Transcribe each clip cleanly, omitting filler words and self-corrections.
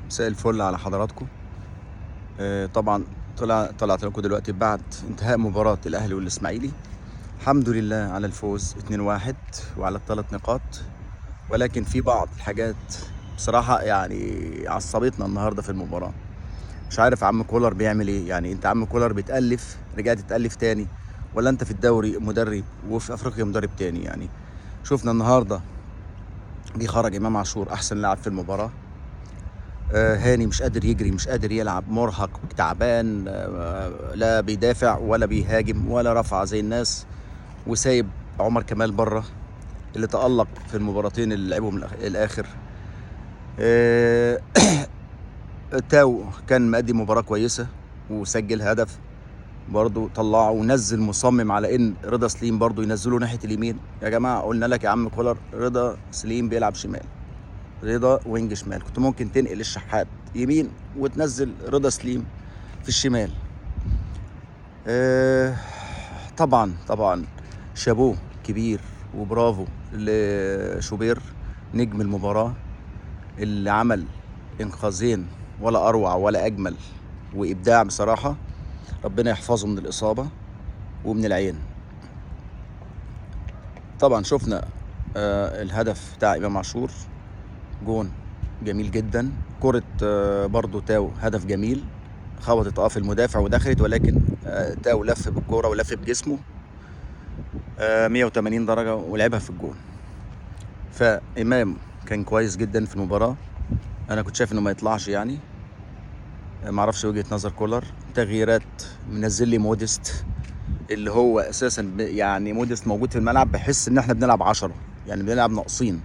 مساء الفل على حضراتكم. طبعا طلعت لكم دلوقتي بعد انتهاء مباراة الأهلي والإسماعيلي. الحمد لله على الفوز 2-1 وعلى الثلاث نقاط، ولكن في بعض الحاجات بصراحة يعني عصبتنا النهاردة في المباراة. مش عارف عم كولر بيعمل ايه، يعني انت عم كولر بتألف رجعت تألف تاني، ولا انت في الدوري مدرب وفي افريقيا مدرب تاني؟ يعني شفنا النهاردة بيخرج امام عاشور احسن لاعب في المباراة. هاني مش قادر يجري، مش قادر يلعب، مرهق تعبان، لا بيدافع ولا بيهاجم ولا رفع زي الناس، وسايب عمر كمال بره اللي تألق في المباراتين اللي لعبهم الآخر. آه، تاو كان مادي مباراة كويسة وسجل هدف برضه، طلعه ونزل مصمم على ان رضا سليم برضه ينزله ناحية اليمين. يا جماعة قلنا لك يا عم كولر رضا سليم بيلعب شمال، رضا وينج شمال، كنت ممكن تنقل الشحات يمين وتنزل رضا سليم في الشمال. آه طبعا شابوه كبير وبرافو لشوبير نجم المباراة اللي عمل انقاذين ولا اروع ولا اجمل وابداع بصراحة. ربنا يحفظه من الاصابة ومن العين. طبعا شفنا الهدف بتاع امام عاشور، جون جميل جدا. كرة برضو تاو هدف جميل، خبطت في المدافع ودخلت، ولكن تاو لف بالكرة ولف بجسمه 180 درجة ولعبها في الجون. فإمام كان كويس جدا في المباراة. أنا كنت شايف إنه ما يطلعش، يعني معرفش وجهة نظر كولر. تغييرات منزل لي موديست اللي هو أساسا يعني موديست موجود في الملعب بحس إن إحنا بنلعب 10، يعني بنلعب ناقصين،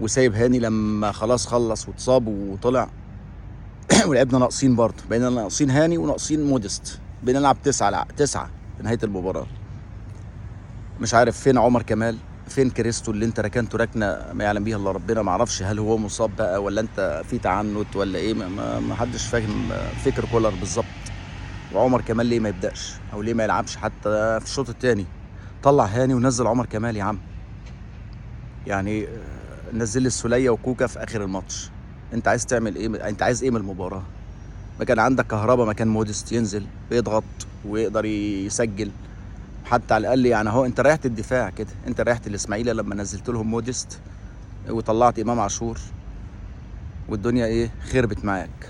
وسايب هاني لما خلاص خلص واتصاب وطلع ولعبنا ناقصين برضه، بقينا ناقصين هاني وناقصين موديست، بنلعب 9 في نهاية المباراة. مش عارف فين عمر كمال، فين كريستو اللي انت ركنته ركنه ما يعلم بيها الا ربنا. ما اعرفش هل هو مصاب بقى ولا انت في تعنت ولا ايه، ما حدش فاهم فكر كولر بالظبط. وعمر كمال ليه ما يبداش او ليه ما يلعبش حتى في الشوط الثاني؟ طلع هاني ونزل عمر كمال يا عم. يعني نزل لي السوليه وكوكا في اخر الماتش. انت عايز تعمل ايه؟ انت عايز ايه من المباراه؟ ما كان عندك كهربا مكان موديست ينزل ويضغط ويقدر يسجل حتى على الاقل. يعني اهو انت ريحت الدفاع كده، انت ريحت الاسماعيلي لما نزلت لهم موديست وطلعت امام عاشور، والدنيا ايه خربت معاك.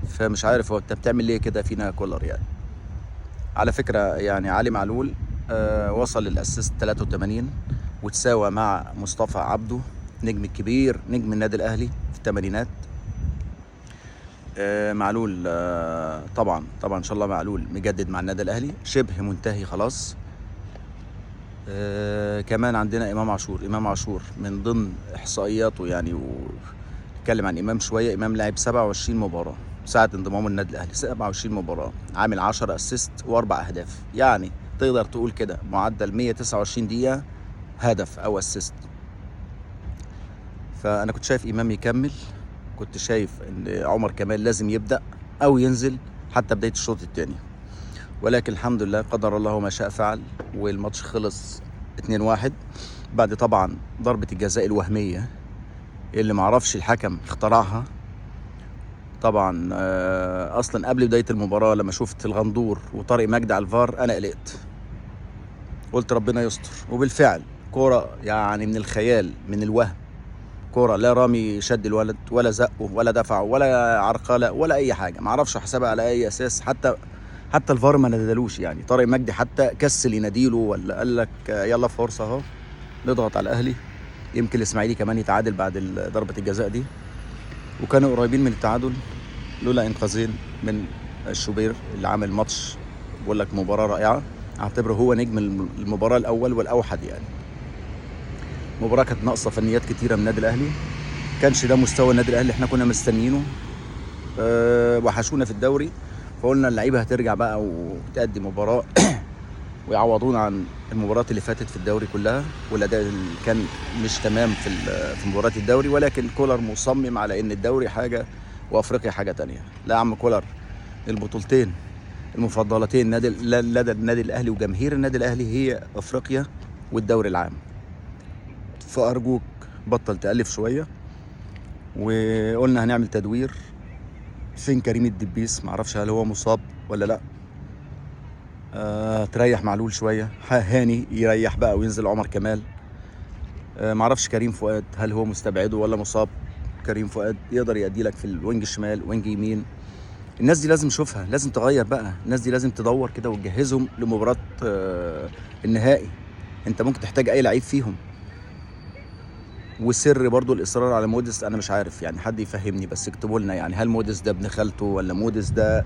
فمش عارف هو انت بتعمل ليه كده فينا كولر يعني. على فكره يعني علي معلول وصل للاسيست 83 وتساوى مع مصطفى عبده نجم الكبير نجم النادي الاهلي في الثمانينات. معلول طبعا ان شاء الله معلول مجدد مع النادي الاهلي شبه منتهي خلاص. كمان عندنا امام عاشور من ضمن احصائياته، يعني ونتكلم عن امام شويه. امام لعب 27 مباراه ساعه انضمامه للنادي الاهلي، 27 مباراه عامل 10 اسيست و4 اهداف، يعني تقدر تقول كده معدل 129 دقيقه هدف او اسيست. فانا كنت شايف امام يكمل، كنت شايف ان عمر كمال لازم يبدا او ينزل حتى بدايه الشوط الثاني، ولكن الحمد لله قدر الله ما شاء فعل، والماتش خلص 2-1 بعد طبعا ضربة الجزاء الوهمية اللي معرفش الحكم اخترعها. طبعا اصلا قبل بداية المباراة لما شفت الغندور وطارق مجدي على الفار انا قلقت، قلت ربنا يستر. وبالفعل كورة يعني من الخيال من الوهم، كورة لا رامي شد الولد ولا زقه ولا دفعه ولا عرقلة ولا اي حاجة، معرفش حسابها على اي اساس. حتى الفار ما نزلوش، يعني طارق مجدي حتى كسل يناديله ولا قال لك يلا فرصه اهو نضغط على الاهلي يمكن الاسماعيلي كمان يتعادل بعد ضربه الجزاء دي. وكانوا قريبين من التعادل لولا انقاذين من الشوبير اللي عامل ماتش بقول لك مباراه رائعه، اعتبره هو نجم المباراه الاول والاوحد. يعني المباراه كانت ناقصه فنيات كتيره من النادي الاهلي، كانش ده مستوى النادي الاهلي احنا كنا مستنيينه. وحشونا في الدوري، فقلنا اللعيبه هترجع بقى وتأدي مباراه ويعوضونا عن المباريات اللي فاتت في الدوري كلها والاداء اللي كان مش تمام في مباريات الدوري. ولكن كولر مصمم على ان الدوري حاجه وافريقيا حاجه تانية. لا يا عم كولر، البطولتين المفضلتين لدى النادي الاهلي وجماهير النادي الاهلي هي افريقيا والدوري العام. فارجوك بطل تألف شويه وقلنا هنعمل تدوير. فين كريم الدبيس؟ معرفش هل هو مصاب ولا لا. تريح معلول شويه، هاني يريح بقى وينزل عمر كمال. معرفش كريم فؤاد هل هو مستبعده ولا مصاب. كريم فؤاد يقدر يأدي لك في الوينج الشمال وينج يمين. الناس دي لازم نشوفها، لازم تغير بقى، الناس دي لازم تدور كده وتجهزهم لمباراة النهائي. انت ممكن تحتاج اي لعيب فيهم. وسر برضو الاصرار على موديس، انا مش عارف يعني، حد يفهمني بس اكتبوا لنا يعني، هل موديس ده ابن خالته ولا موديس ده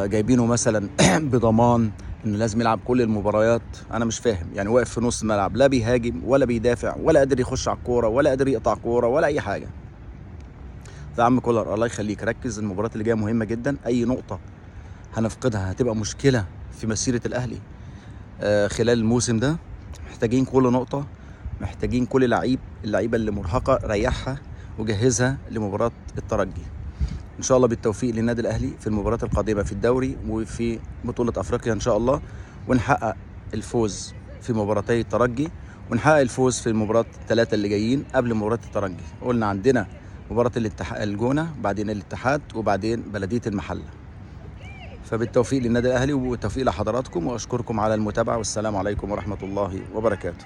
جايبينه مثلا بضمان انه لازم يلعب كل المباريات؟ انا مش فاهم يعني. واقف في نص الملعب، لا بيهاجم ولا بيدافع ولا قادر يخش على الكوره ولا قادر يقطع كوره ولا اي حاجه. فيا عم كولر الله يخليك ركز، المباريات اللي جايه مهمه جدا. اي نقطه هنفقدها هتبقى مشكله في مسيره الاهلي خلال الموسم ده. محتاجين كل نقطه، محتاجين كل اللعيبه اللي مرهقه ريحها وجهزها لمباراه الترجي. ان شاء الله بالتوفيق للنادي الاهلي في المباريات القادمه في الدوري وفي بطوله افريقيا ان شاء الله، ونحقق الفوز في مباراتي الترجي، ونحقق الفوز في المباراه الثلاثه اللي جايين قبل مباراه الترجي. قلنا عندنا مباراه الجونه، بعدين الاتحاد، وبعدين بلديه المحله. فبالتوفيق للنادي الاهلي وبالتوفيق لحضراتكم، واشكركم على المتابعه، والسلام عليكم ورحمه الله وبركاته.